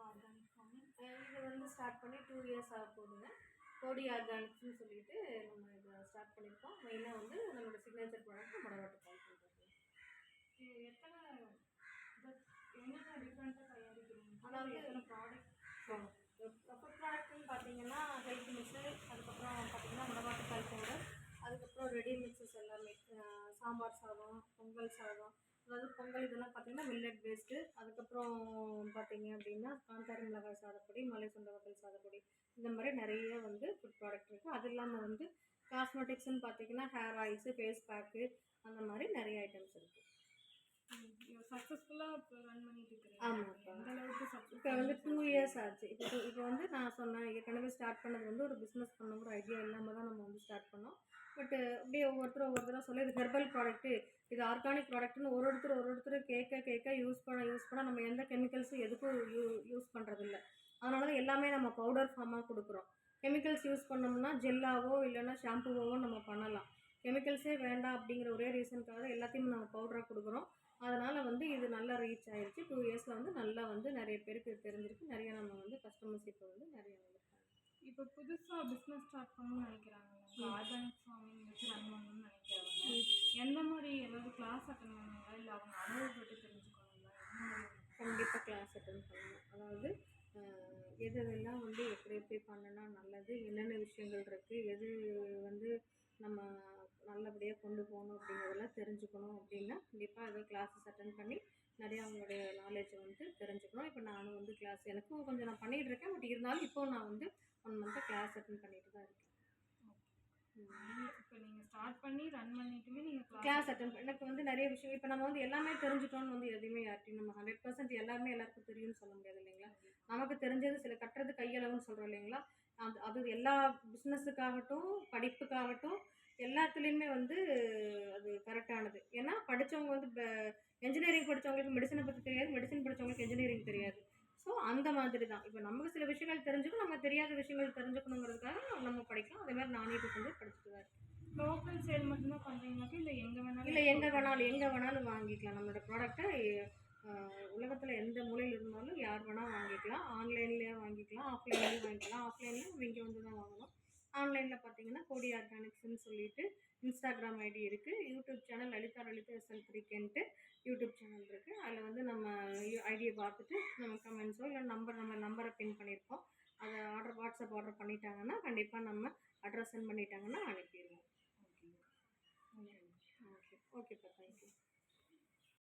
Organic farming? இது வந்து start பண்ணி 2 இயர்ஸ் ஆக போகுதுங்க. கோடி ஆர்கானிக்ஸ்னு சொல்லிட்டு நம்ம இதை ஸ்டார்ட் பண்ணியிருக்கோம். மெயினாக வந்து நம்மளோட சிக்னேச்சர் ப்ராடக்ட் மொடவாட்டு பால் பண்ணுறது. எத்தனை என்னென்ன டிஃப்ரெண்ட்டாக தயாரிக்கிறீங்க? அதாவது எத்தனை ப்ராடக்ட்? ஃபுட் ப்ராடக்ட்னு பார்த்தீங்கன்னா ஹெல்த் மிக்ஸு, அதுக்கப்புறம் பார்த்தீங்கன்னா மொடவாட்டு பால் பவுடர், அதுக்கப்புறம் ரெடி மிக்ஸஸ் எல்லாமே சாம்பார் சாதம், பொங்கல் சாதம், அதாவது பொங்கல் இதெல்லாம் பார்த்தீங்கன்னா மில்லட் பேஸ்டு. அதுக்கப்புறம் பார்த்தீங்க அப்படின்னா காந்தாரி மிளகாய் சாதப்பொடி, மலை சுண்ட வத்தல் சாதப்பொடி, இந்த மாதிரி நிறைய வந்து ஃபுட் ப்ராடக்ட் இருக்குது. அது இல்லாமல் வந்து காஸ்மெட்டிக்ஸ்ன்னு பார்த்தீங்கன்னா ஹேர் ஆயில்ஸு, ஃபேஸ் பேக்கு, அந்த மாதிரி நிறைய ஐட்டம்ஸ் இருக்குது. சக்ஸஸ்ஃபுல்லாக இப்போ ரன் பண்ணிட்டு இருக்கிறீங்க? ஆமாப்பா. எந்த அளவுக்கு இப்போ வந்து 2 இயர்ஸ் ஆச்சு. இப்போ வந்து நான் சொன்னேன் ஏற்கனவே ஸ்டார்ட் பண்ணது வந்து ஒரு பிஸ்னஸ் பண்ணணுங்கிற ஐடியா இல்லாமல் தான் நம்ம வந்து ஸ்டார்ட் பண்ணோம். பட்டு அப்படியே ஒவ்வொருத்தராக சொல்லி இது ஹெர்பல் ப்ராடக்ட்டு, இது ஆர்கானிக் ப்ராடக்ட்னு ஒருத்தர் கேட்க யூஸ் பண்ண நம்ம எந்த கெமிக்கல்ஸும் எதுக்கும் யூஸ் பண்ணுறதில்ல. அதனால தான் எல்லாமே நம்ம பவுடர் ஃபார்மாக கொடுக்குறோம். கெமிக்கல்ஸ் யூஸ் பண்ணோம்னா ஜெல்லாவோ இல்லைன்னா ஷாம்புவாவோ நம்ம பண்ணலாம். கெமிக்கல்ஸே வேண்டாம் அப்படிங்கிற ஒரே ரீசனுக்காக எல்லாத்தையும் நம்ம பவுடராக கொடுக்குறோம். அதனால் வந்து இது நல்லா ரீச் ஆகிடுச்சு. 2 இயர்ஸில் வந்து நல்லா வந்து நிறைய பேருக்கு தெரிஞ்சிருக்கு. நிறையா நம்ம வந்து கஸ்டமர்ஸ் இப்போ வந்து நிறைய வந்துருக்காங்க. இப்போ புதுசாக பிஸ்னஸ் ஸ்டார்ட் பண்ணணும்னு நினைக்கிறாங்க, ஆர்கானிக் ஃபார்மிங் வச்சு ரன் பண்ணணும்னு நினைக்கிறாங்க. எந்த மாதிரி ஏதாவது கிளாஸ் அட்டன் பண்ணுங்களா, இல்லை அவங்க அனுபவப்பட்டு தெரிஞ்சுக்கணுங்களா? கண்டிப்பாக கிளாஸ் அட்டன் பண்ணணும். அதாவது எதெல்லாம் வந்து எப்படி பண்ணினா நல்லது, என்னென்ன விஷயங்கள் இருக்குது, எது வந்து நம்ம நல்லபடியாக கொண்டு போகணும் அப்படிங்கிறதெல்லாம் தெரிஞ்சுக்கணும் அப்படின்னா கண்டிப்பாக ஏதோ கிளாஸஸ் அட்டன் பண்ணி நிறையா அவங்களுடைய நாலேஜை வந்து தெரிஞ்சுக்கணும். இப்போ நானும் வந்து கிளாஸ் எனக்கும் கொஞ்சம் நான் பண்ணிகிட்டு இருக்கேன். பட் இருந்தாலும் இப்போ நான் வந்து 1 மந்த்தாக கிளாஸ் அட்டன் பண்ணிட்டு தான் இருக்கேன். இப்போ நீங்கள் ஸ்டார்ட் பண்ணி ரன் பண்ணிட்டுமே நீங்கள் கிளாஸ் அட்டன் எனக்கு வந்து நிறைய விஷயம் இப்போ நம்ம வந்து எல்லாமே தெரிஞ்சுட்டோன்னு வந்து எதுவுமே யார்ட்டையும் நம்ம 100% எல்லாமே எல்லாருக்கும் தெரியும்னு சொல்ல முடியாது இல்லைங்களா? நமக்கு தெரிஞ்சது சில கட்டுறது கையளவுன்னு சொல்கிறோம் இல்லைங்களா? அது எல்லா பிஸ்னஸுக்காகட்டும், படிப்புக்காகட்டும், எல்லாத்துலேயுமே வந்து அது கரெக்டானது. ஏன்னா படித்தவங்க வந்து என்ஜினியரிங் படித்தவங்களுக்கு மெடிசனை பற்றி தெரியாது, மெடிசன் படித்தவங்களுக்கு என்ஜினியரிங் தெரியாது. ஸோ அந்த மாதிரி தான் இப்போ நமக்கு சில விஷயங்கள் தெரிஞ்சுக்கணும், நம்ம தெரியாத விஷயங்கள் தெரிஞ்சுக்கணுங்கிறதுக்காக நம்ம படிக்கலாம். அதே மாதிரி நானே இப்போ வந்து படிச்சுட்டு தான் இருக்கேன். லோக்கல் சேல் மட்டும்தான் பண்ணுறீங்களாக்கா, இல்லை எங்கே வேணாலும் வாங்கிக்கலாம். நம்மளோட ப்ராடக்ட்டை உலகத்தில் எந்த மூலையில் இருந்தாலும் யார் வேணால் வாங்கிக்கலாம். ஆன்லைன்லேயே வாங்கிக்கலாம், ஆஃப்லைன்லேயும் வாங்கிக்கலாம். ஆஃப்லைன்லேயும் இங்கே வந்து தான் வாங்கணும். ஆன்லைனில் பார்த்தீங்கன்னா கோடி ஆர்கானிக்ஸ்ன்னு சொல்லிட்டு இன்ஸ்டாகிராம் ஐடி இருக்குது. யூடியூப் சேனல் லலிதா SL3Kன்ட்டு யூடியூப் சேனல் இருக்குது. அதில் வந்து நம்ம ஐடியை பார்த்துட்டு நம்ம கமெண்ட்ஸோ இல்லை நம்ம நம்பரை பின் பண்ணியிருக்கோம். அதை வாட்ஸ்அப் ஆர்டர் பண்ணிட்டாங்கன்னா கண்டிப்பாக நம்ம அட்ரஸ் சென்ட் பண்ணிட்டாங்கன்னா அனுப்பிடுவோம். ஓகேப்பா, தேங்க்யூ.